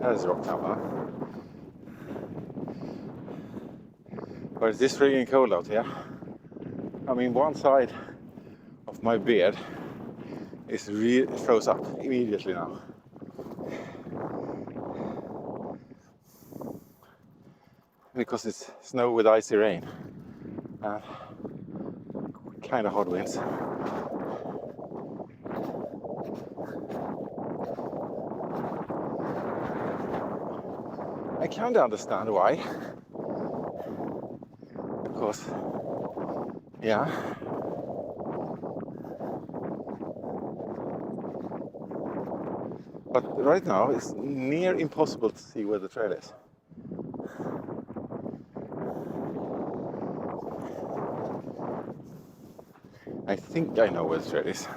That is rock town, huh? But it is freaking cold out here. I mean, one side of my beard is really froze up immediately now. Because it's snow with icy rain and kind of hot winds. I kind of understand why. Because, yeah. But right now it's near impossible to see where the trail is. I think I know where the trail is.